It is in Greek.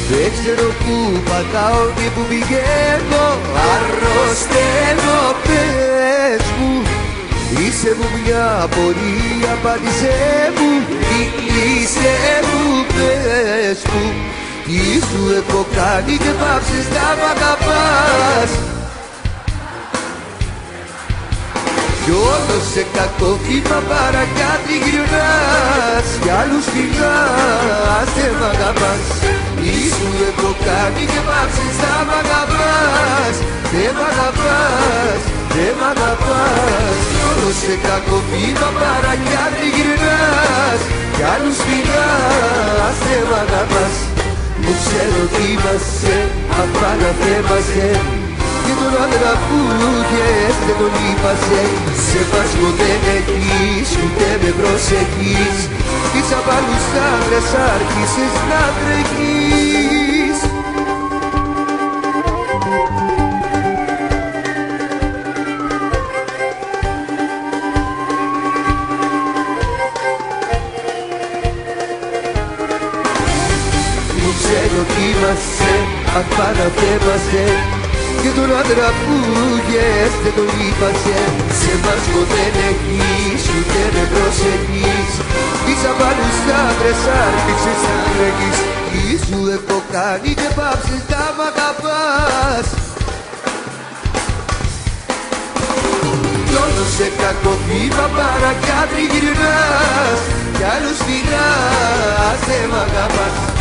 Δεν ξέρω πού πατάω και πού πηγαίνω, αρρωσταίνω, πες μου. Είσαι μου μια απορία, απάντησέ μου, είσαι μου, πες μου. Τι σου έχω κάνει και πάψες να μ' αγαπάς. Κι όλο σε κακό κύμα παρακάτω γυρνάς, κι άλλους φιλάς, δεν μ' αγαπάς. Τι σου έχω κάνει και πάψες να μ' αγαπάς. Δεν μ' αγαπάς, δεν μ' αγαπάς. Κι όλο σε κακό κύμα παρακάτω γυρνάς, κι άλλους φιλάς, δεν μ' αγαπάς. Μου ξέρω τι είμαστε, απαναθέμαστε, και τον άντρα που είχες δεν τον είπασε. Σε βάζω δεν έχεις, ούτε με προσεχείς, τις απ' άλλους άντρες άρχισες να τρέχεις. Μου ξέρω τι είμαστε, απαναθέμαστε, και τον άντρα που είχες δεν τον είπασε. Σε βάζω δεν έχεις, ούτε με προσεχείς, τις απ' άλλους άντρες άρχισες να τρέχεις. Τι σου έχω κάνει και πάψες να μ' αγαπάς. Κι όλο σε κακό κύμα παρακάτω γυρνάς, κι άλλους φιλάς, δεν μ' αγαπάς.